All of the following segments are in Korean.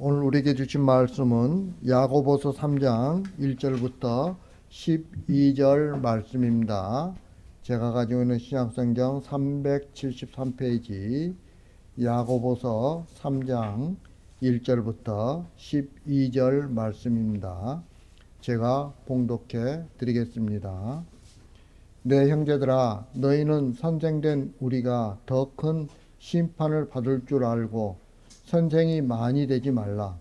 오늘 우리에게 주신 말씀은 야고보서 3장 1절부터 12절 말씀입니다. 제가 가지고 있는 신약성경 373페이지 야고보서 3장 1절부터 12절 말씀입니다. 제가 봉독해 드리겠습니다. 내 형제들아, 너희는 선생된 우리가 더 큰 심판을 받을 줄 알고 선생이 많이 되지 말라.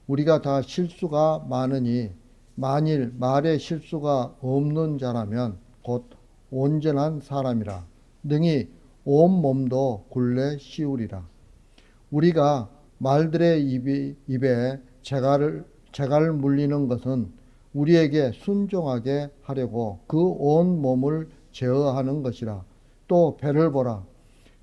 우리가 다 실수가 많으니 만일 말에 실수가 없는 자라면 곧 온전한 사람이라 능히 온 몸도 굴레 씌우리라. 우리가 말들의 입에 재갈을 물리는 것은 우리에게 순종하게 하려고 그 온 몸을 제어하는 것이라. 또 배를 보라.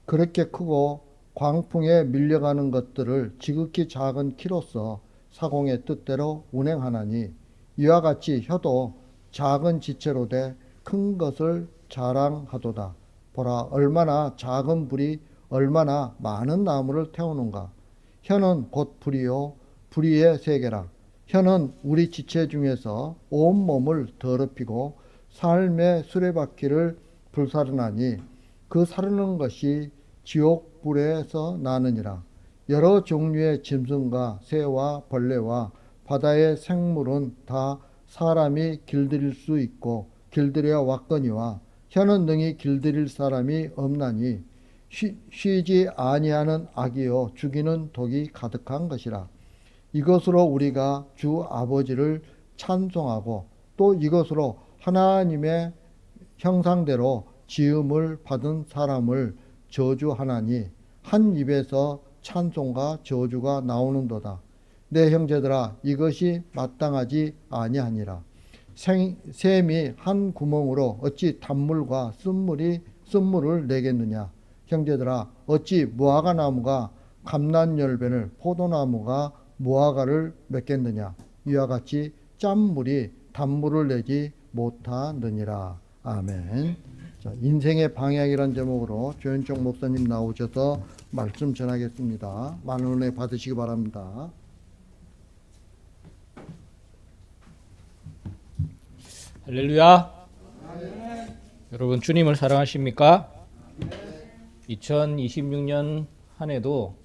그렇게 크고 광풍에 밀려가는 것들을 지극히 작은 키로서 사공의 뜻대로 운행하나니 이와 같이 혀도 작은 지체로 돼 큰 것을 자랑하도다. 보라, 얼마나 작은 불이 얼마나 많은 나무를 태우는가. 혀는 곧 불이요 불의의 세계라. 혀는 우리 지체 중에서 온 몸을 더럽히고 삶의 수레바퀴를 불사르나니 그 사르는 것이 지옥 불에서 나느니라. 여러 종류의 짐승과 새와 벌레와 바다의 생물은 다 사람이 길들일 수 있고 길들여 왔거니와 혀는 능히 길들일 사람이 없나니 쉬지 아니하는 악이요 죽이는 독이 가득한 것이라. 이것으로 우리가 주 아버지를 찬송하고 또 이것으로 하나님의 형상대로 지음을 받은 사람을 저주하나니 한 입에서 찬송과 저주가 나오는도다. 내 형제들아, 이것이 마땅하지 아니하니라. 샘이 한 구멍으로 어찌 단물과 쓴물을 내겠느냐. 형제들아, 어찌 무화과 나무가 감난열변을 포도나무가 무화과를 맺겠느냐. 이와 같이 짠물이 단물을 내지 못하느니라. 아멘. 자, 인생의 방향이란 제목으로 조현정 목사님 나오셔서 말씀 전하겠습니다. 많은 은혜 받으시기 바랍니다. 할렐루야. 여러분 주님을 사랑하십니까? 2026년 한 해도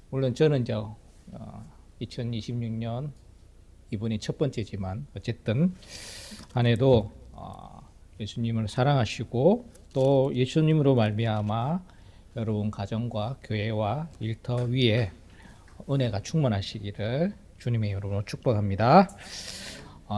물론 저는 2026년 이번이 첫 번째지만 어쨌든 한 해도 예수님을 사랑하시고 또 예수님으로 말미암아 여러분 가정과 교회와 일터 위에 은혜가 충만하시기를 주님의 이름으로 축복합니다.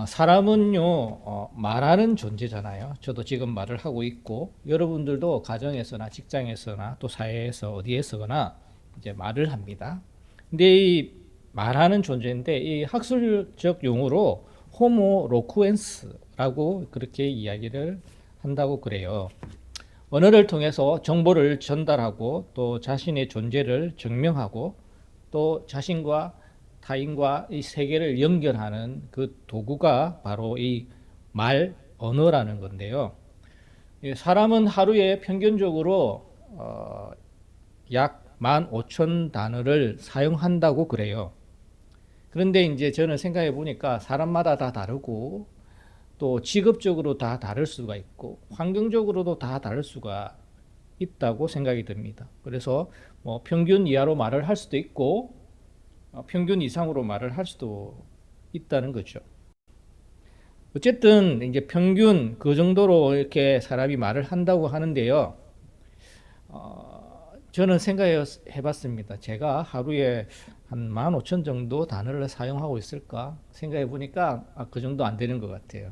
사람은요 말하는 존재잖아요. 저도 지금 말을 하고 있고 여러분들도 가정에서나 직장에서나 또 사회에서 어디에서거나 이제 말을 합니다. 근데 이 말하는 존재인데 이 학술적 용어로 호모 로쿠엔스라고 그렇게 이야기를 한다고 그래요. 언어를 통해서 정보를 전달하고 또 자신의 존재를 증명하고 또 자신과 타인과 이 세계를 연결하는 그 도구가 바로 이 말, 언어라는 건데요. 사람은 하루에 평균적으로 약 15,000단어를 사용한다고 그래요. 그런데 이제 저는 생각해 보니까 사람마다 다 다르고 또 직업적으로 다 다를 수가 있고 환경적으로도 다 다를 수가 있다고 생각이 듭니다. 그래서 뭐 평균 이하로 말을 할 수도 있고 평균 이상으로 말을 할 수도 있다는 거죠. 어쨌든 이제 평균 그 정도로 이렇게 사람이 말을 한다고 하는데요. 저는 생각해 봤습니다. 제가 하루에 한 15,000 정도 단어를 사용하고 있을까 생각해 보니까 그 정도 안 되는 것 같아요.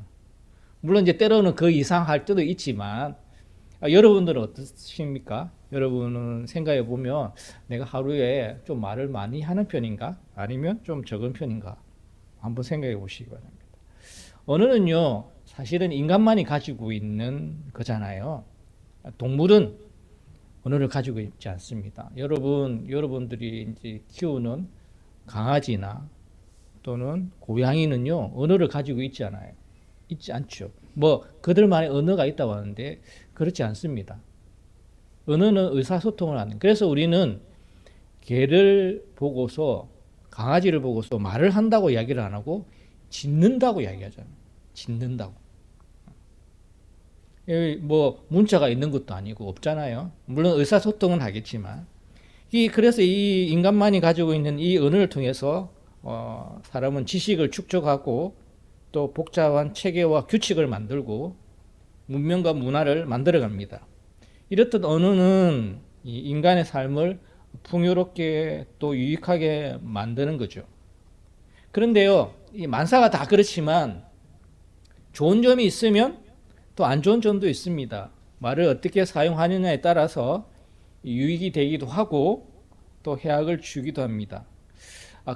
물론 이제 때로는 그 이상 할 때도 있지만 여러분들은 어떠십니까? 여러분은 생각해 보면 내가 하루에 좀 말을 많이 하는 편인가? 아니면 좀 적은 편인가? 한번 생각해 보시기 바랍니다. 언어는요, 사실은 인간만이 가지고 있는 거잖아요. 동물은 언어를 가지고 있지 않습니다. 여러분들이 이제 키우는 강아지나 또는 고양이는요, 언어를 가지고 있지 않죠. 뭐 그들만의 언어가 있다고 하는데 그렇지 않습니다. 언어는 의사소통을 하는. 그래서 우리는 개를 보고서 강아지를 보고서 말을 한다고 이야기를 안 하고 짖는다고 이야기하잖아요. 짖는다고. 뭐 문자가 있는 것도 아니고 없잖아요. 물론 의사소통은 하겠지만 그래서 이 인간만이 가지고 있는 이 언어를 통해서 사람은 지식을 축적하고 또 복잡한 체계와 규칙을 만들고 문명과 문화를 만들어갑니다. 이렇듯 언어는 이 인간의 삶을 풍요롭게 또 유익하게 만드는 거죠. 그런데요, 이 만사가 다 그렇지만 좋은 점이 있으면 또 안 좋은 점도 있습니다. 말을 어떻게 사용하느냐에 따라서 유익이 되기도 하고 또 해악을 주기도 합니다.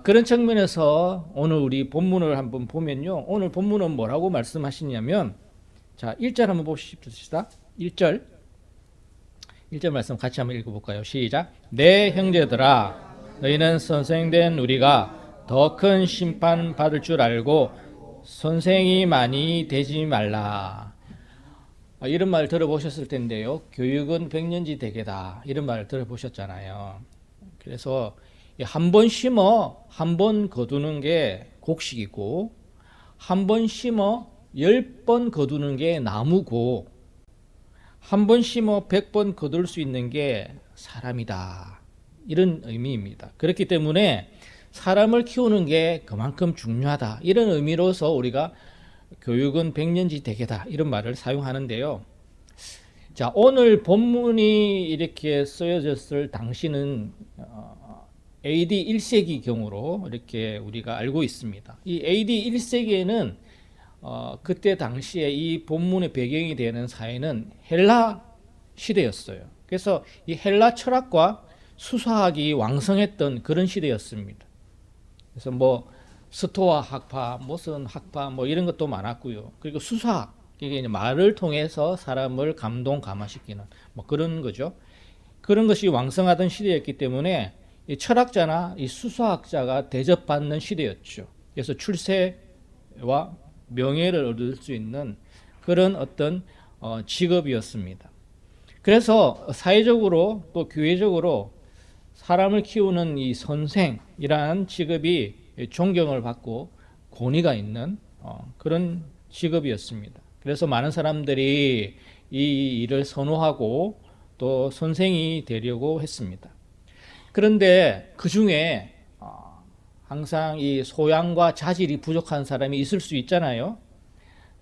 그런 측면에서 오늘 우리 본문을 한번 보면요. 오늘 본문은 뭐라고 말씀하시냐면, 자, 1절 한번 보십시다. 1절 말씀 같이 한번 읽어볼까요? 시작. 내 형제들아, 너희는 선생된 우리가 더 큰 심판 받을 줄 알고 선생이 많이 되지 말라. 이런 말 들어보셨을 텐데요. 교육은 백년지 대계다. 이런 말 들어보셨잖아요. 그래서 한 번 심어 한 번 거두는 게 곡식이고, 한 번 심어 10번 거두는 게 나무고, 한 번 심어 100번 거둘 수 있는 게 사람이다. 이런 의미입니다. 그렇기 때문에 사람을 키우는 게 그만큼 중요하다. 이런 의미로서 우리가 교육은 백년지 대계다. 이런 말을 사용하는데요. 자, 오늘 본문이 이렇게 쓰여졌을 당시는 AD 1세기 경으로 이렇게 우리가 알고 있습니다. 이 AD 1세기에는 그때 당시에 이 본문의 배경이 되는 사회는 헬라 시대였어요. 그래서 이 헬라 철학과 수사학이 왕성했던 그런 시대였습니다. 그래서 뭐 스토아 학파, 무슨 학파 뭐 이런 것도 많았고요. 그리고 수사학, 이게 이제 말을 통해서 사람을 감동감화시키는 뭐 그런 거죠. 그런 것이 왕성하던 시대였기 때문에 이 철학자나 이 수사학자가 대접받는 시대였죠. 그래서 출세와 명예를 얻을 수 있는 그런 어떤 직업이었습니다. 그래서 사회적으로 또 교회적으로 사람을 키우는 이 선생이라는 직업이 존경을 받고 권위가 있는 그런 직업이었습니다. 그래서 많은 사람들이 이 일을 선호하고 또 선생이 되려고 했습니다. 그런데 그 중에 항상 이 소양과 자질이 부족한 사람이 있을 수 있잖아요.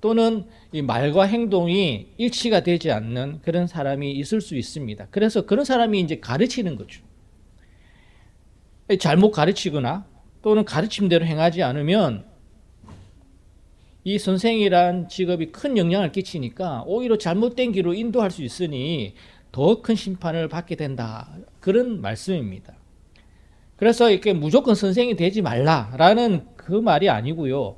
또는 이 말과 행동이 일치가 되지 않는 그런 사람이 있을 수 있습니다. 그래서 그런 사람이 이제 가르치는 거죠. 잘못 가르치거나 또는 가르침대로 행하지 않으면 이 선생이란 직업이 큰 영향을 끼치니까 오히려 잘못된 길로 인도할 수 있으니 더 큰 심판을 받게 된다. 그런 말씀입니다. 그래서 이렇게 무조건 선생이 되지 말라라는 그 말이 아니고요.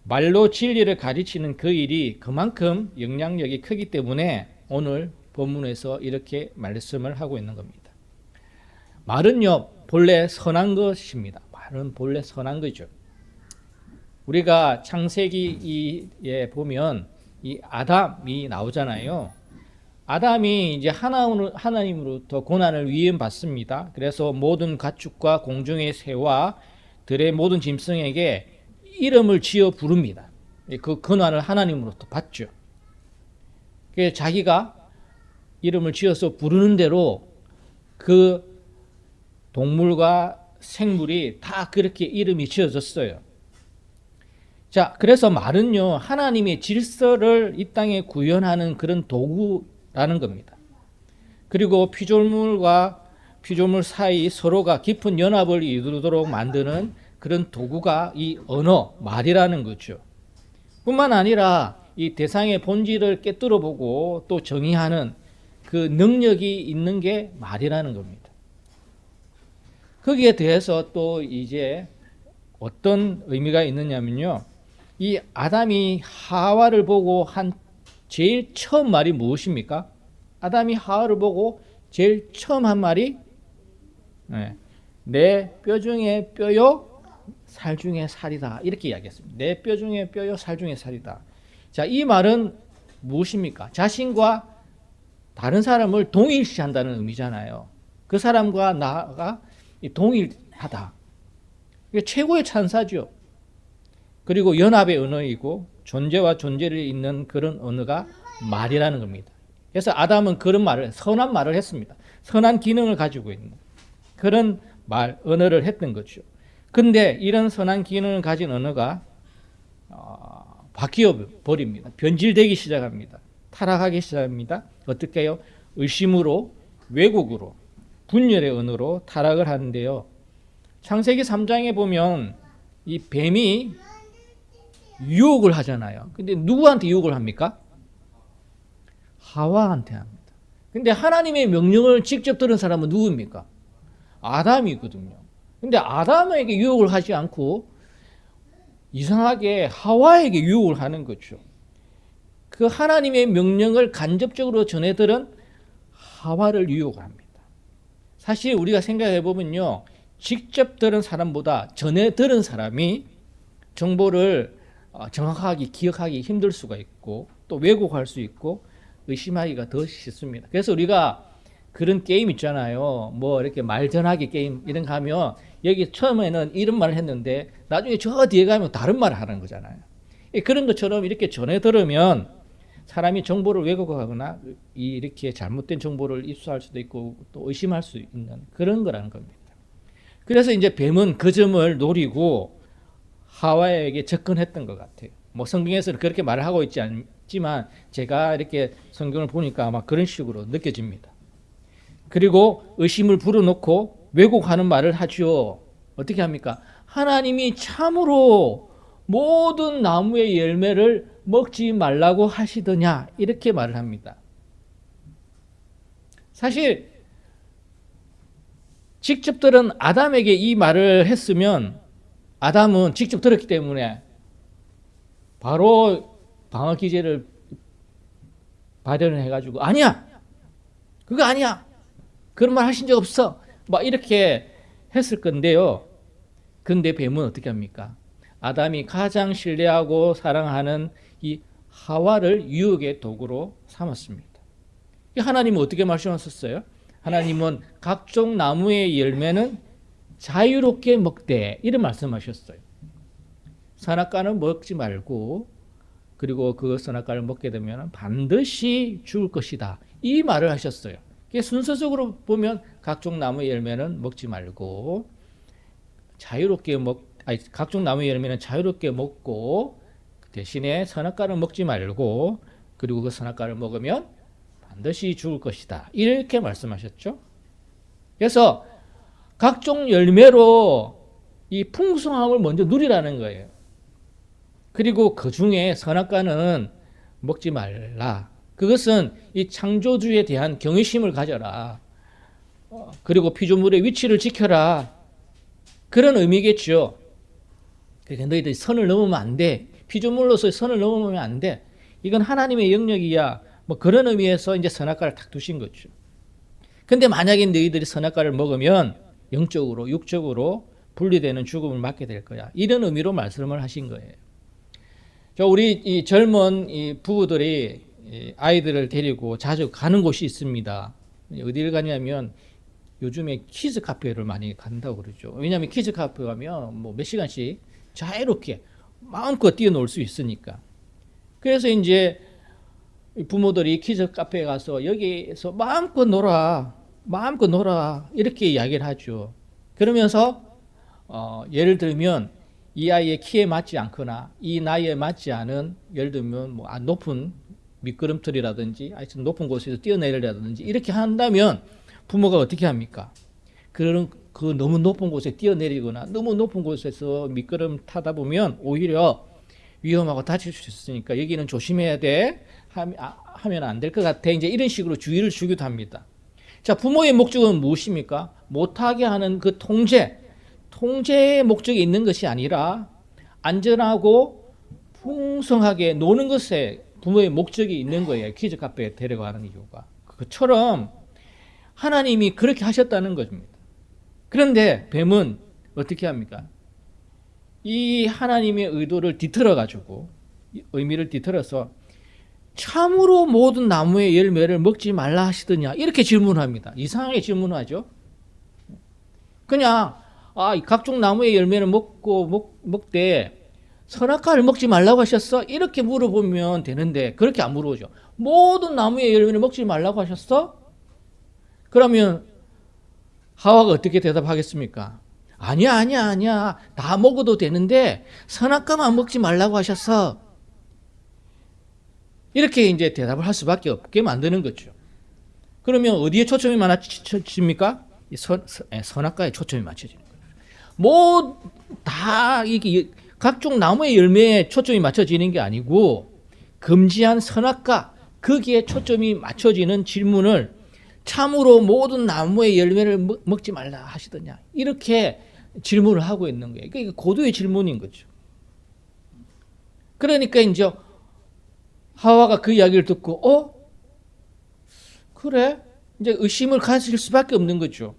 말로 진리를 가르치는 그 일이 그만큼 영향력이 크기 때문에 오늘 본문에서 이렇게 말씀을 하고 있는 겁니다. 말은요, 본래 선한 것입니다. 말은 본래 선한 거죠. 우리가 창세기에 보면 이 아담이 나오잖아요. 아담이 이제 하나님으로부터 고난을 위임받습니다. 그래서 모든 가축과 공중의 새와 들의 모든 짐승에게 이름을 지어 부릅니다. 그 권한을 하나님으로부터 받죠. 그래서 자기가 이름을 지어서 부르는 대로 그 동물과 생물이 다 그렇게 이름이 지어졌어요. 자, 그래서 말은요, 하나님의 질서를 이 땅에 구현하는 그런 도구라는 겁니다. 그리고 피조물과 피조물 사이 서로가 깊은 연합을 이루도록 만드는 그런 도구가 이 언어, 말이라는 거죠. 뿐만 아니라 이 대상의 본질을 꿰뚫어 보고 또 정의하는 그 능력이 있는 게 말이라는 겁니다. 거기에 대해서 또 이제 어떤 의미가 있느냐면요. 이 아담이 하와를 보고 한 제일 처음 말이 무엇입니까? 아담이 하와를 보고 제일 처음 한 말이 내 뼈 중에 뼈요 살 중에 살이다. 이렇게 이야기했습니다. 내 뼈 중에 뼈요 살 중에 살이다. 자, 이 말은 무엇입니까? 자신과 다른 사람을 동일시한다는 의미잖아요. 그 사람과 나가 동일하다. 이게 최고의 찬사죠. 그리고 연합의 언어이고 존재와 존재를 잇는 그런 언어가 말이라는 겁니다. 그래서 아담은 그런 말을, 선한 말을 했습니다. 선한 기능을 가지고 있는 그런 말, 언어를 했던 거죠. 근데 이런 선한 기능을 가진 언어가 바뀌어 버립니다. 변질되기 시작합니다. 타락하기 시작합니다. 어떻게 해요? 의심으로, 왜곡으로, 분열의 언어로 타락을 하는데요. 창세기 3장에 보면 이 뱀이 유혹을 하잖아요. 근데 누구한테 유혹을 합니까? 하와한테 합니다. 근데 하나님의 명령을 직접 들은 사람은 누구입니까? 아담이거든요. 근데 아담에게 유혹을 하지 않고 이상하게 하와에게 유혹을 하는 거죠. 그 하나님의 명령을 간접적으로 전해들은 하와를 유혹합니다. 사실 우리가 생각해 보면요, 직접 들은 사람보다 전해 들은 사람이 정보를 정확하게 기억하기 힘들 수가 있고 또 왜곡할 수 있고 의심하기가 더 쉽습니다. 그래서 우리가 그런 게임 있잖아요. 뭐 이렇게 말 전하기 게임 이런 거 하면 여기 처음에는 이런 말을 했는데 나중에 저 뒤에 가면 다른 말을 하는 거잖아요. 그런 것처럼 이렇게 전해 들으면 사람이 정보를 왜곡하거나 이렇게 잘못된 정보를 입수할 수도 있고 또 의심할 수 있는 그런 거라는 겁니다. 그래서 이제 뱀은 그 점을 노리고 하와에게 접근했던 것 같아요. 뭐 성경에서는 그렇게 말을 하고 있지 않지만 제가 이렇게 성경을 보니까 아마 그런 식으로 느껴집니다. 그리고 의심을 불어넣고 왜곡하는 말을 하죠. 어떻게 합니까? 하나님이 참으로 모든 나무의 열매를 먹지 말라고 하시더냐 이렇게 말을 합니다. 사실 직접 들은 아담에게 이 말을 했으면 아담은 직접 들었기 때문에 바로 방어 기제를 발현을 해가지고 아니야, 그거 아니야, 그런 말 하신 적 없어, 막 이렇게 했을 건데요. 근데 뱀은 어떻게 합니까? 아담이 가장 신뢰하고 사랑하는 이 하와를 유혹의 도구로 삼았습니다. 하나님은 어떻게 말씀하셨어요? 하나님은 각종 나무의 열매는 자유롭게 먹되 이런 말씀하셨어요. 선악과는 먹지 말고 그리고 그 선악과를 먹게 되면 반드시 죽을 것이다 이 말을 하셨어요. 순서적으로 보면 각종 나무의 열매는 먹지 말고 각종 나무의 열매는 자유롭게 먹고 대신에 선악과를 먹지 말고 그리고 그 선악과를 먹으면 반드시 죽을 것이다 이렇게 말씀하셨죠. 그래서 각종 열매로 이 풍성함을 먼저 누리라는 거예요. 그리고 그 중에 선악과는 먹지 말라. 그것은 이 창조주에 대한 경외심을 가져라. 그리고 피조물의 위치를 지켜라. 그런 의미겠죠. 그러니까 너희들이 선을 넘으면 안 돼. 피조물로서의 선을 넘으면 안 돼. 이건 하나님의 영역이야. 뭐 그런 의미에서 이제 선악과를 탁 두신 거죠. 근데 만약에 너희들이 선악과를 먹으면 영적으로, 육적으로 분리되는 죽음을 맞게 될 거야. 이런 의미로 말씀을 하신 거예요. 우리 이 젊은 이 부부들이 아이들을 데리고 자주 가는 곳이 있습니다. 어디를 가냐면 요즘에 키즈 카페를 많이 간다고 그러죠. 왜냐하면 키즈 카페 가면 뭐 몇 시간씩 자유롭게 마음껏 뛰어놀 수 있으니까. 그래서 이제 부모들이 키즈 카페에 가서 여기서 마음껏 놀아 이렇게 이야기를 하죠. 그러면서 예를 들면 이 아이의 키에 맞지 않거나 이 나이에 맞지 않은 예를 들면 뭐 높은 미끄럼틀이라든지 하여튼 높은 곳에서 뛰어내리라든지 이렇게 한다면 부모가 어떻게 합니까? 그 너무 높은 곳에 뛰어내리거나 너무 높은 곳에서 미끄럼 타다 보면 오히려 위험하고 다칠 수 있으니까 여기는 조심해야 돼 하면 안 될 것 같아. 이제 이런 식으로 주의를 주기도 합니다. 자, 부모의 목적은 무엇입니까? 못하게 하는 그 통제의 목적이 있는 것이 아니라 안전하고 풍성하게 노는 것에 부모의 목적이 있는 거예요. 키즈 카페에 데려가는 이유가. 그처럼 하나님이 그렇게 하셨다는 것입니다. 그런데 뱀은 어떻게 합니까? 이 하나님의 의도를 뒤틀어가지고 의미를 뒤틀어서 참으로 모든 나무의 열매를 먹지 말라 하시더냐 이렇게 질문합니다. 이상하게 질문하죠. 그냥 이 각종 나무의 열매를 먹되 선악과를 먹지 말라고 하셨어? 이렇게 물어보면 되는데 그렇게 안 물어보죠. 모든 나무의 열매를 먹지 말라고 하셨어? 그러면 하와가 어떻게 대답하겠습니까? 아니야. 다 먹어도 되는데 선악과만 먹지 말라고 하셨어. 이렇게 이제 대답을 할 수밖에 없게 만드는 거죠. 그러면 어디에 초점이 맞춰집니까? 선악과에 초점이 맞춰지는 거예요. 다 이게 각종 나무의 열매에 초점이 맞춰지는 게 아니고 금지한 선악과 거기에 초점이 맞춰지는 질문을 참으로 모든 나무의 열매를 먹지 말라 하시더냐 이렇게 질문을 하고 있는 거예요. 이게 고도의 질문인 거죠. 그러니까 이제 하와가 그 이야기를 듣고 그래? 이제 의심을 가질 수밖에 없는 거죠.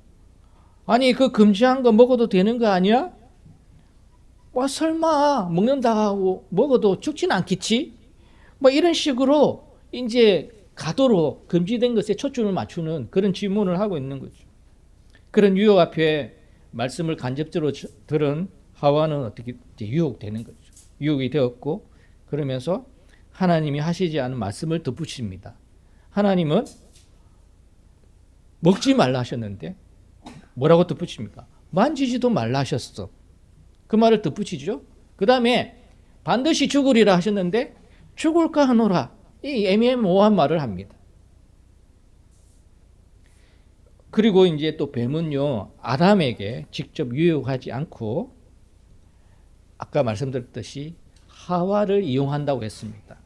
아니 그 금지한 거 먹어도 되는 거 아니야? 설마 먹는다고 먹어도 죽지는 않겠지? 이런 식으로 이제 가도로 금지된 것에 초점을 맞추는 그런 질문을 하고 있는 거죠. 그런 유혹 앞에 말씀을 간접적으로 들은 하와는 어떻게 유혹되는 거죠. 유혹이 되었고 그러면서 하나님이 하시지 않은 말씀을 덧붙입니다. 하나님은 먹지 말라 하셨는데 뭐라고 덧붙입니까? 만지지도 말라 하셨어. 그 말을 덧붙이죠. 그 다음에 반드시 죽으리라 하셨는데 죽을까 하노라. 이 애매모호한 말을 합니다. 그리고 이제 또 뱀은요, 아담에게 직접 유혹하지 않고 아까 말씀드렸듯이 하와를 이용한다고 했습니다.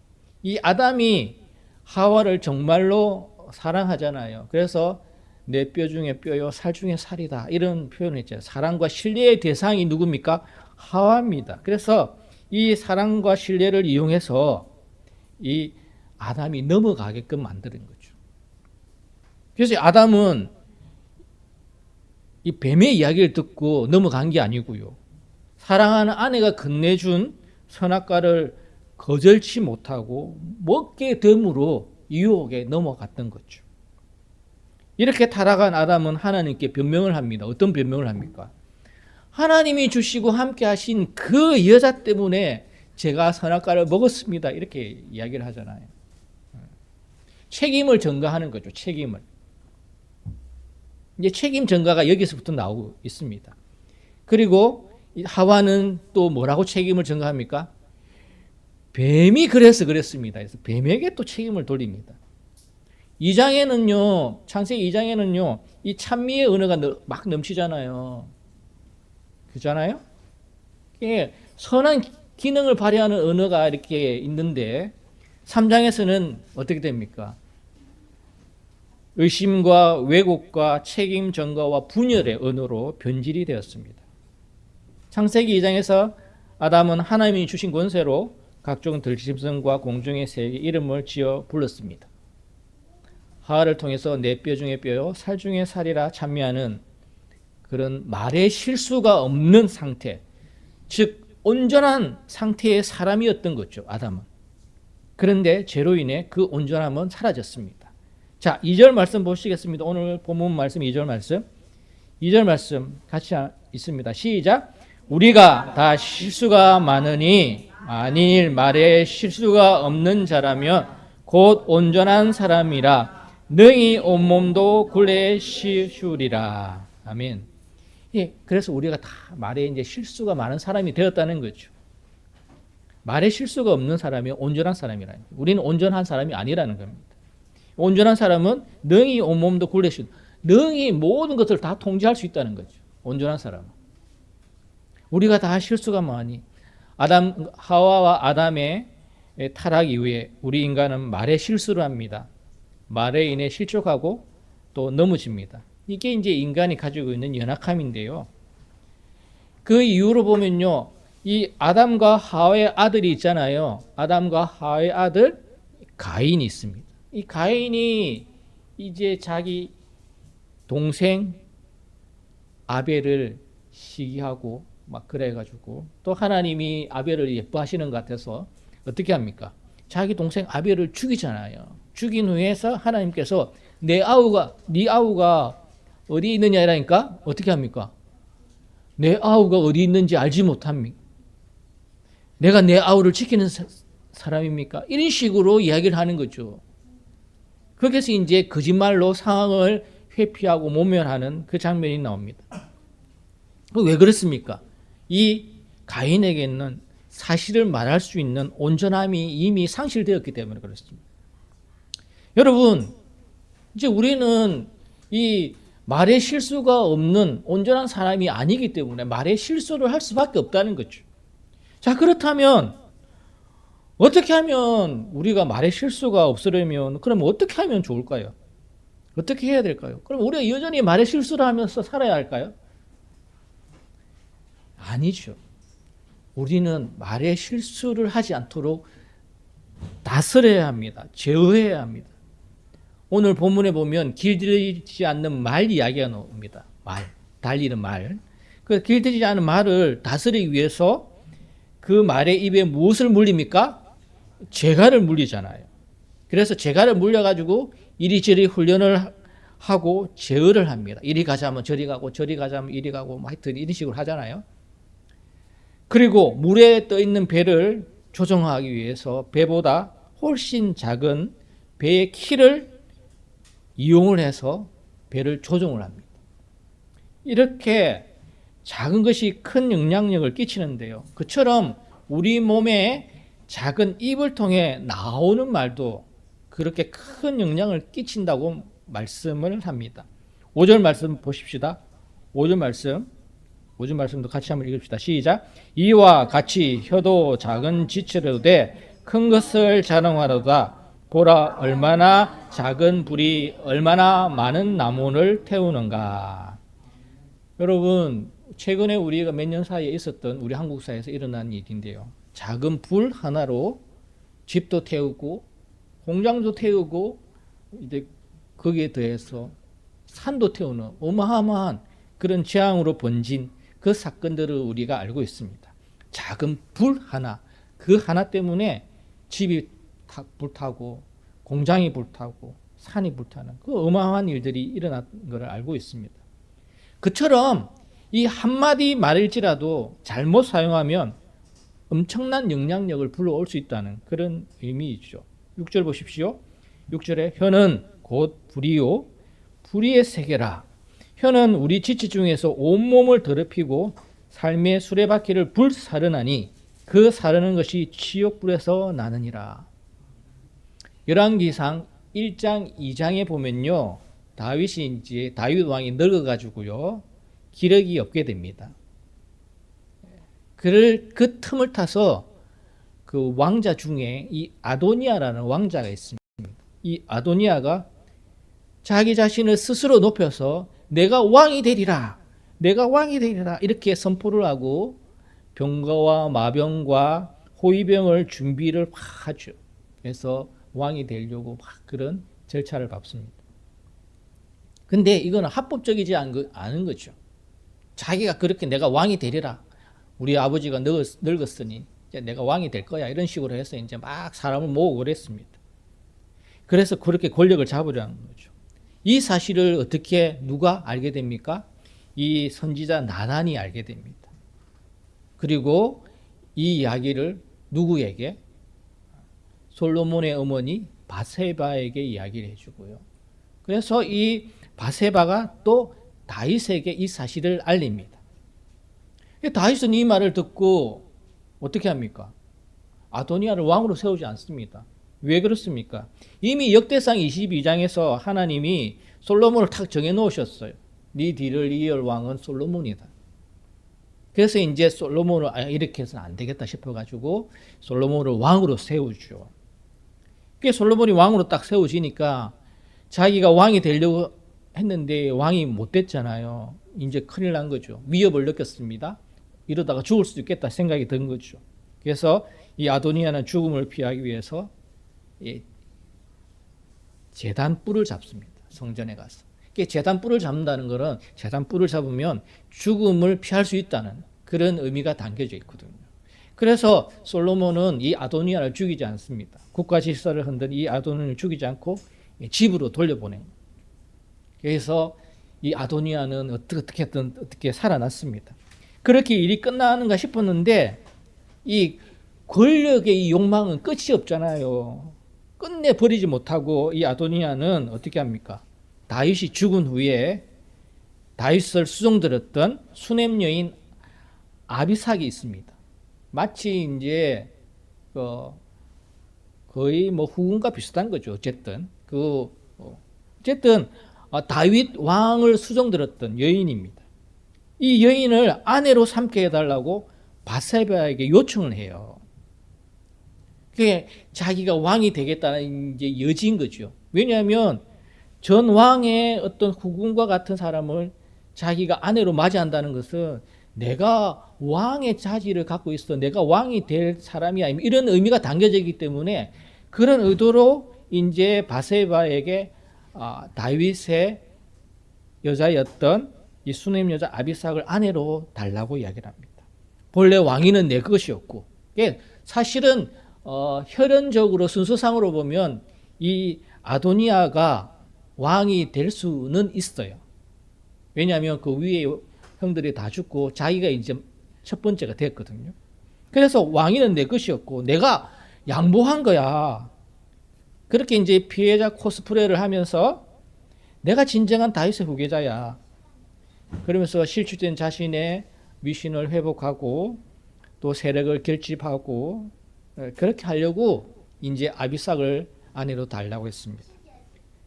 이 아담이 하와를 정말로 사랑하잖아요. 그래서 내 뼈 중에 뼈요, 살 중에 살이다. 이런 표현을 했잖아요. 사랑과 신뢰의 대상이 누굽니까? 하와입니다. 그래서 이 사랑과 신뢰를 이용해서 이 아담이 넘어가게끔 만드는 거죠. 그래서 아담은 이 뱀의 이야기를 듣고 넘어간 게 아니고요. 사랑하는 아내가 건네준 선악과를 거절치 못하고 먹게 됨으로 유혹에 넘어갔던 거죠. 이렇게 타락한 아담은 하나님께 변명을 합니다. 어떤 변명을 합니까? 하나님이 주시고 함께 하신 그 여자 때문에 제가 선악과를 먹었습니다. 이렇게 이야기를 하잖아요. 책임을 전가하는 거죠. 책임을. 이제 책임 전가가 여기서부터 나오고 있습니다. 그리고 하와는 또 뭐라고 책임을 전가합니까? 뱀이 그래서 그랬습니다. 그래서 뱀에게 또 책임을 돌립니다. 2장에는요, 창세기 2장에는요, 이 찬미의 은혜가 막 넘치잖아요. 그잖아요? 선한 기능을 발휘하는 언어가 이렇게 있는데 3장에서는 어떻게 됩니까? 의심과 왜곡과 책임 전가와 분열의 언어로 변질이 되었습니다. 창세기 2장에서 아담은 하나님이 주신 권세로 각종 들짐승과 공중의 새에게 이름을 지어 불렀습니다. 하와를 통해서 내 뼈 중에 뼈요 살 중에 살이라 찬미하는 그런 말의 실수가 없는 상태, 즉 온전한 상태의 사람이었던 거죠. 아담은. 그런데 죄로 인해 그 온전함은 사라졌습니다. 자, 2절 말씀 보시겠습니다. 오늘 본문 말씀 2절 말씀. 2절 말씀 같이 있습니다. 시작. 우리가 다 실수가 많으니 만일 말에 실수가 없는 자라면 곧 온전한 사람이라 능히 온몸도 굴레 씌우리라. 아멘. 예, 그래서 우리가 다 말에 이제 실수가 많은 사람이 되었다는 거죠. 말에 실수가 없는 사람이 온전한 사람이라는 거예요. 우리는 온전한 사람이 아니라는 겁니다. 온전한 사람은 능히 온몸도 굴레 씌우, 능히 모든 것을 다 통제할 수 있다는 거죠. 온전한 사람은. 우리가 다 실수가 많이 하와와 아담의 타락 이후에 우리 인간은 말에 실수를 합니다. 말에 인해 실족하고 또 넘어집니다. 이게 이제 인간이 가지고 있는 연약함인데요. 그 이유로 보면요, 이 아담과 하와의 아들이 있잖아요. 아담과 하와의 아들 가인이 있습니다. 이 가인이 이제 자기 동생 아벨을 시기하고 막 그래가지고 또 하나님이 아벨을 예뻐하시는 것 같아서 어떻게 합니까? 자기 동생 아벨을 죽이잖아요. 죽인 후에서 하나님께서 네 아우가 어디에 있느냐 이라니까 어떻게 합니까? 내 아우가 어디 있는지 알지 못합니까? 내가 내 아우를 지키는 사람입니까? 이런 식으로 이야기를 하는 거죠. 거기서 이제 거짓말로 상황을 회피하고 모면하는 그 장면이 나옵니다. 왜 그렇습니까? 이 가인에게는 사실을 말할 수 있는 온전함이 이미 상실되었기 때문에 그렇습니다. 여러분, 이제 우리는 이 말에 실수가 없는 온전한 사람이 아니기 때문에 말에 실수를 할 수밖에 없다는 거죠. 자, 그렇다면 어떻게 하면 우리가 말에 실수가 없으려면 그럼 어떻게 하면 좋을까요? 어떻게 해야 될까요? 그럼 우리가 여전히 말에 실수를 하면서 살아야 할까요? 아니죠. 우리는 말에 실수를 하지 않도록 다스려야 합니다. 제어해야 합니다. 오늘 본문에 보면 길들이지 않는 말 이야기가 나옵니다. 말, 달리는 말. 그 길들이지 않은 말을 다스리기 위해서 그 말의 입에 무엇을 물립니까? 재갈을 물리잖아요. 그래서 재갈을 물려가지고 이리저리 훈련을 하고 제어를 합니다. 이리 가자면 저리 가고 저리 가자면 이리 가고 하여튼 이런 식으로 하잖아요. 그리고 물에 떠 있는 배를 조정하기 위해서 배보다 훨씬 작은 배의 키를 이용을 해서 배를 조정을 합니다. 이렇게 작은 것이 큰 영향력을 끼치는데요. 그처럼 우리 몸에 작은 입을 통해 나오는 말도 그렇게 큰 영향을 끼친다고 말씀을 합니다. 5절 말씀 보십시다. 5절 말씀도 같이 한번 읽읍시다. 시작. 이와 같이 혀도 작은 지체로 돼 큰 것을 자랑하려다 보라 얼마나 작은 불이 얼마나 많은 나무를 태우는가. 여러분, 최근에 우리가 몇 년 사이에 있었던 우리 한국 사회에서 일어난 일인데요. 작은 불 하나로 집도 태우고 공장도 태우고 이제 거기에 더해서 산도 태우는 어마어마한 그런 재앙으로 번진 그 사건들을 우리가 알고 있습니다. 작은 불 하나, 그 하나 때문에 집이 불타고 공장이 불타고 산이 불타는 그 어마어마한 일들이 일어난 것을 알고 있습니다. 그처럼 이 한마디 말일지라도 잘못 사용하면 엄청난 영향력을 불러올 수 있다는 그런 의미이죠. 6절 보십시오. 6절에 혀는 곧 불이요 불의의 세계라. 혀는 우리 지체 중에서 온몸을 더럽히고 삶의 수레바퀴를 불사르나니 그 사르는 것이 지옥불에서 나느니라. 열왕기상 1장 2장에 보면요. 다윗 왕이 늙어가지고요. 기력이 없게 됩니다. 그 틈을 타서 그 왕자 중에 이 아도니아라는 왕자가 있습니다. 이 아도니아가 자기 자신을 스스로 높여서 내가 왕이 되리라 이렇게 선포를 하고 병거와 마병과 호위병을 준비를 하죠. 그래서 왕이 되려고 막 그런 절차를 밟습니다. 근데 이거는 합법적이지 않은 거죠. 자기가 그렇게 내가 왕이 되리라, 우리 아버지가 늙었으니 이제 내가 왕이 될 거야, 이런 식으로 해서 이제 막 사람을 모으고 그랬습니다. 그래서 그렇게 권력을 잡으려는 거죠. 이 사실을 어떻게 누가 알게 됩니까? 이 선지자 나단이 알게 됩니다. 그리고 이 이야기를 누구에게? 솔로몬의 어머니 바세바에게 이야기를 해주고요. 그래서 이 바세바가 또 다윗에게 이 사실을 알립니다. 다윗은 이 말을 듣고 어떻게 합니까? 아도니아를 왕으로 세우지 않습니다. 왜 그렇습니까? 이미 역대상 22장에서 하나님이 솔로몬을 탁 정해놓으셨어요. 네 뒤를 이을 왕은 솔로몬이다. 그래서 이제 솔로몬을 이렇게 해서는 안 되겠다 싶어가지고 솔로몬을 왕으로 세우죠. 솔로몬이 왕으로 딱 세워지니까 자기가 왕이 되려고 했는데 왕이 못 됐잖아요. 이제 큰일 난 거죠. 위협을 느꼈습니다. 이러다가 죽을 수도 있겠다 생각이 든 거죠. 그래서 이 아도니아는 죽음을 피하기 위해서 제단 뿔을 잡습니다. 성전에 가서. 제단 뿔을 잡는다는 것은 제단 뿔을 잡으면 죽음을 피할 수 있다는 그런 의미가 담겨져 있거든요. 그래서 솔로몬은 이 아도니아를 죽이지 않습니다. 국가 질서를 흔든 이 아도니아를 죽이지 않고 집으로 돌려보낸 거예요. 그래서 이 아도니아는 어떻게 살아났습니다. 그렇게 일이 끝나는가 싶었는데 이 권력의 이 욕망은 끝이 없잖아요. 끝내 버리지 못하고 이 아도니아는 어떻게 합니까? 다윗이 죽은 후에 다윗을 수종들었던 수냄 여인 아비삭이 있습니다. 마치 이제 거의 뭐 후궁과 비슷한 거죠. 어쨌든 다윗 왕을 수종들었던 여인입니다. 이 여인을 아내로 삼게 해달라고 바세바에게 요청을 해요. 그게 자기가 왕이 되겠다는 이제 여지인 거죠. 왜냐하면 전 왕의 어떤 후궁과 같은 사람을 자기가 아내로 맞이한다는 것은 내가 왕의 자질을 갖고 있어, 내가 왕이 될 사람이야, 이런 의미가 담겨져 있기 때문에 그런 의도로 이제 바세바에게 다윗의 여자였던 이 수냄 여자 아비삭을 아내로 달라고 이야기를 합니다. 본래 왕위는 내 것이었고, 사실은 혈연적으로 순서상으로 보면 이 아도니아가 왕이 될 수는 있어요. 왜냐하면 그 위에 형들이 다 죽고 자기가 이제 첫 번째가 됐거든요. 그래서 왕위는 내 것이었고 내가 양보한 거야. 그렇게 이제 피해자 코스프레를 하면서 내가 진정한 다윗의 후계자야. 그러면서 실추된 자신의 위신을 회복하고 또 세력을 결집하고 그렇게 하려고 이제 아비삭을 아내로 달라고 했습니다.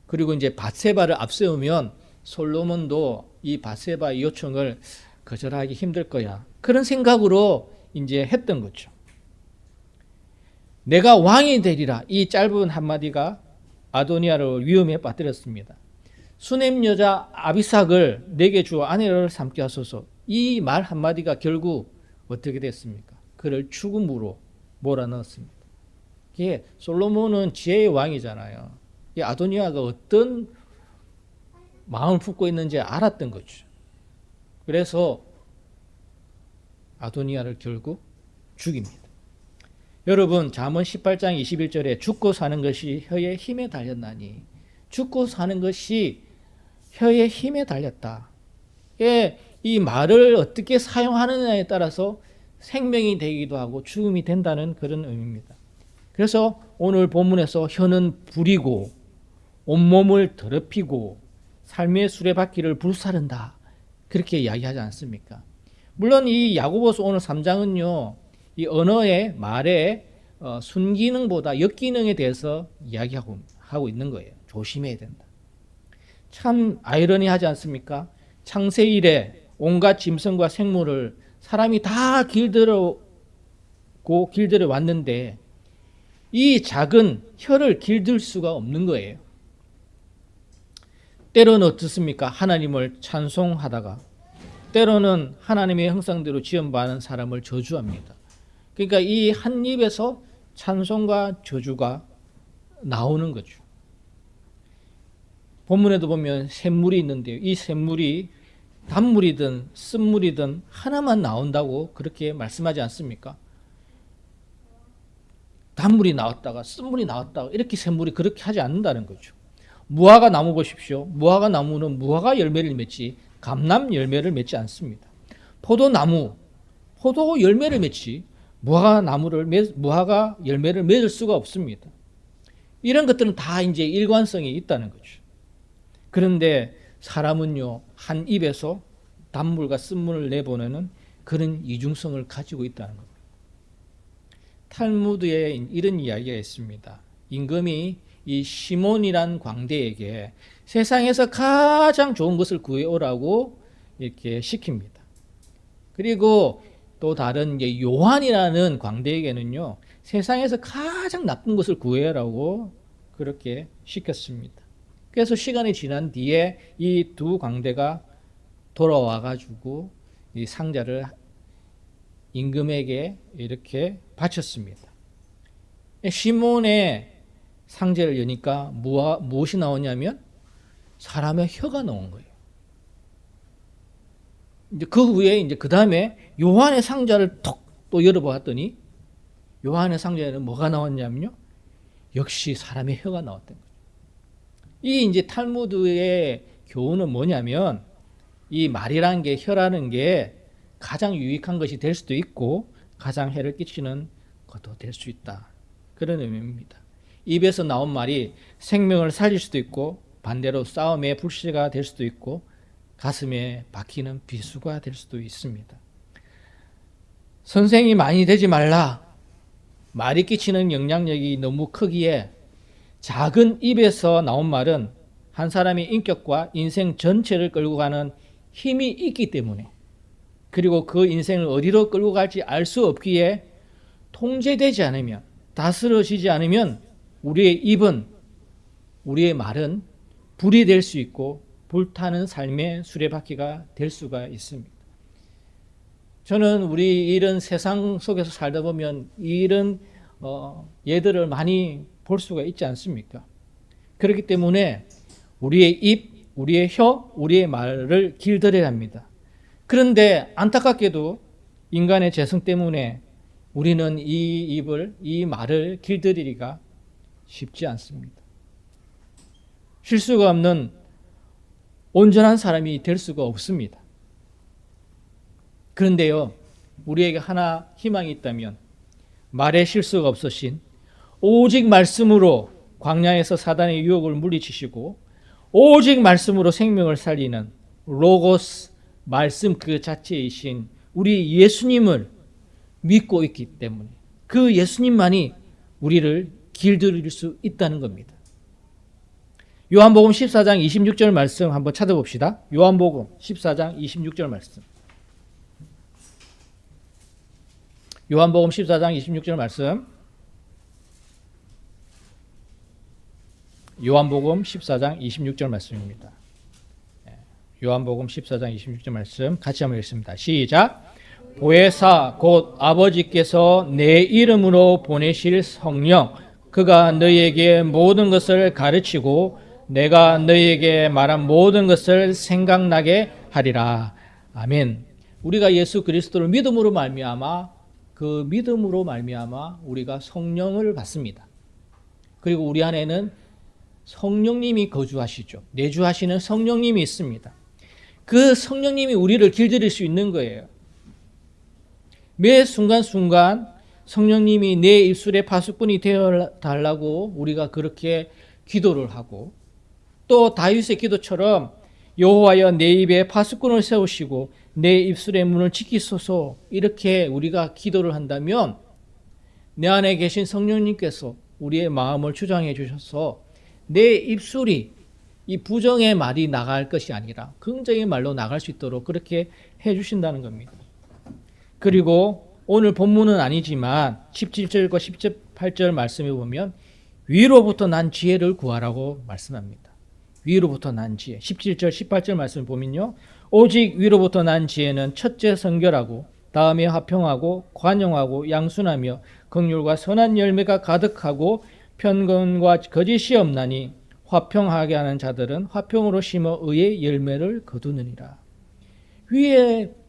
그리고 이제 밧세바를 앞세우면 솔로몬도 이 밧세바의 요청을 거절하기 힘들 거야. 그런 생각으로 이제 했던 거죠. 내가 왕이 되리라. 이 짧은 한마디가 아도니아를 위험에 빠뜨렸습니다. 수냄 여자 아비삭을 내게 주어 아내를 삼게 하소서. 이 말 한마디가 결국 어떻게 됐습니까? 그를 죽음으로 몰아넣었습니다. 이게 솔로몬은 지혜의 왕이잖아요. 이 아도니아가 어떤 마음을 품고 있는지 알았던 거죠. 그래서 아도니아를 결국 죽입니다. 여러분, 잠언 18장 21절에 죽고 사는 것이 혀의 힘에 달렸나니, 죽고 사는 것이 혀의 힘에 달렸다. 이 말을 어떻게 사용하느냐에 따라서 생명이 되기도 하고 죽음이 된다는 그런 의미입니다. 그래서 오늘 본문에서 혀는 불이고 온몸을 더럽히고 삶의 수레바퀴를 불사른다. 그렇게 이야기하지 않습니까? 물론 이 야고보서 오늘 3장은요. 이 언어의 말의 순기능보다 역기능에 대해서 이야기하고 있는 거예요. 조심해야 된다. 참 아이러니하지 않습니까? 창세 이래 온갖 짐승과 생물을 사람이 다 길들여 왔는데 이 작은 혀를 길들 수가 없는 거예요. 때로는 어떻습니까? 하나님을 찬송하다가 때로는 하나님의 형상대로 지음받은 사람을 저주합니다. 그러니까 이 한 입에서 찬송과 저주가 나오는 거죠. 본문에도 보면 샘물이 있는데요. 이 샘물이 단물이든 쓴물이든 하나만 나온다고 그렇게 말씀하지 않습니까? 단물이 나왔다가 쓴물이 나왔다가 이렇게 샘물이 그렇게 하지 않는다는 거죠. 무화과 나무 보십시오. 무화과 나무는 무화과 열매를 맺지 감람 열매를 맺지 않습니다. 포도나무, 포도 열매를 맺지 무화과 열매를 맺을 수가 없습니다. 이런 것들은 다 이제 일관성이 있다는 거죠. 그런데 사람은요, 한 입에서 단물과 쓴물을 내보내는 그런 이중성을 가지고 있다는 겁니다. 탈무드에 이런 이야기가 있습니다. 임금이 이 시몬이란 광대에게 세상에서 가장 좋은 것을 구해오라고 이렇게 시킵니다. 그리고 또 다른 요한이라는 광대에게는요, 세상에서 가장 나쁜 것을 구해오라고 그렇게 시켰습니다. 그래서 시간이 지난 뒤에 이 두 광대가 돌아와 가지고 이 상자를 임금에게 이렇게 바쳤습니다. 시몬의 상자를 여니까 무엇이 나오냐면 사람의 혀가 나온 거예요. 이제 그 후에 이제 그 다음에 요한의 상자를 톡 또 열어보았더니 요한의 상자에는 뭐가 나왔냐면요, 역시 사람의 혀가 나왔던 거예요. 이 이제 탈무드의 교훈은 뭐냐면 이 말이라는 게 혀라는 게 가장 유익한 것이 될 수도 있고 가장 해를 끼치는 것도 될 수 있다. 그런 의미입니다. 입에서 나온 말이 생명을 살릴 수도 있고 반대로 싸움의 불씨가 될 수도 있고 가슴에 박히는 비수가 될 수도 있습니다. 선생이 많이 되지 말라. 말이 끼치는 영향력이 너무 크기에 작은 입에서 나온 말은 한 사람의 인격과 인생 전체를 끌고 가는 힘이 있기 때문에, 그리고 그 인생을 어디로 끌고 갈지 알 수 없기에 통제되지 않으면, 다스려지지 않으면 우리의 입은, 우리의 말은 불이 될 수 있고 불타는 삶의 수레바퀴가 될 수가 있습니다. 저는 우리 이런 세상 속에서 살다 보면 이런 예들을 많이 볼 수가 있지 않습니까? 그렇기 때문에 우리의 입, 우리의 혀, 우리의 말을 길들여야 합니다. 그런데 안타깝게도 인간의 죄성 때문에 우리는 이 입을, 이 말을 길들이기가 쉽지 않습니다. 실수가 없는 온전한 사람이 될 수가 없습니다. 그런데요, 우리에게 하나 희망이 있다면 말에 실수가 없으신 오직 말씀으로 광야에서 사단의 유혹을 물리치시고 오직 말씀으로 생명을 살리는 로고스, 말씀 그 자체이신 우리 예수님을 믿고 있기 때문에 그 예수님만이 우리를 길들일 수 있다는 겁니다. 요한복음 14장 26절 말씀 한번 찾아봅시다. 요한복음 14장 26절 말씀. 요한복음 14장 26절 말씀. 요한복음 14장 26절 말씀입니다. 요한복음 14장 26절 말씀 같이 한번 읽습니다. 시작. 보혜사 곧 아버지께서 내 이름으로 보내실 성령 그가 너희에게 모든 것을 가르치고 내가 너희에게 말한 모든 것을 생각나게 하리라. 아멘. 우리가 예수 그리스도를 믿음으로 말미암아 그 믿음으로 말미암아 우리가 성령을 받습니다. 그리고 우리 안에는 성령님이 거주하시죠. 내주하시는 성령님이 있습니다. 그 성령님이 우리를 길들일 수 있는 거예요. 매 순간순간 성령님이 내 입술에 파수꾼이 되어 달라고 우리가 그렇게 기도를 하고, 또 다윗의 기도처럼 여호와여 내 입에 파수꾼을 세우시고 내 입술의 문을 지키소서, 이렇게 우리가 기도를 한다면 내 안에 계신 성령님께서 우리의 마음을 주장해 주셔서 내 입술이 이 부정의 말이 나갈 것이 아니라 긍정의 말로 나갈 수 있도록 그렇게 해 주신다는 겁니다. 그리고 오늘 본문은 아니지만 17절과 18절 말씀에 보면 위로부터 난 지혜를 구하라고 말씀합니다. 위로부터 난 지혜. 17절 18절 말씀을 보면요, 오직 위로부터 난 지혜는 첫째 성결하고 다음에 화평하고 관용하고 양순하며 긍휼과 선한 열매가 가득하고 편견과 거짓이 없나니 화평하게 하는 자들은 화평으로 심어 의의 열매를 거두느니라.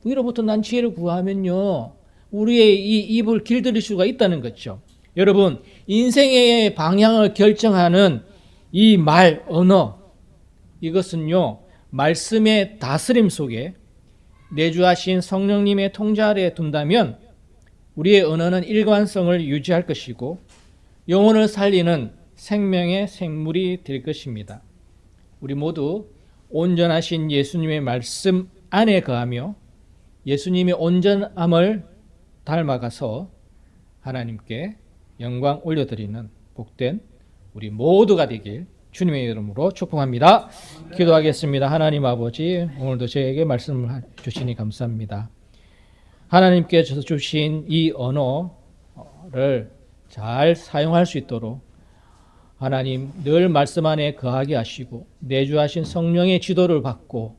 위로부터 난 지혜를 구하면요, 우리의 이 입을 길들일 수가 있다는 거죠. 여러분, 인생의 방향을 결정하는 이 말, 언어, 이것은요, 말씀의 다스림 속에 내주하신 성령님의 통제 아래에 둔다면 우리의 언어는 일관성을 유지할 것이고 영혼을 살리는 생명의 생물이 될 것입니다. 우리 모두 온전하신 예수님의 말씀 안에 거하며 예수님의 온전함을 닮아가서 하나님께 영광 올려드리는 복된 우리 모두가 되길 주님의 이름으로 축복합니다. 기도하겠습니다. 하나님 아버지, 오늘도 저에게 말씀을 주시니 감사합니다. 하나님께서 주신 이 언어를 잘 사용할 수 있도록 하나님 늘 말씀 안에 거하게 하시고 내주하신 성령의 지도를 받고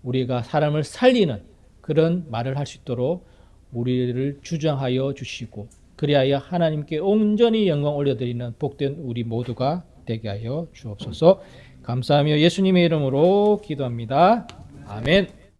우리가 사람을 살리는 그런 말을 할 수 있도록 우리를 주장하여 주시고, 그리하여 하나님께 온전히 영광 올려드리는 복된 우리 모두가 되게 하여 주옵소서. 감사하며 예수님의 이름으로 기도합니다. 아멘.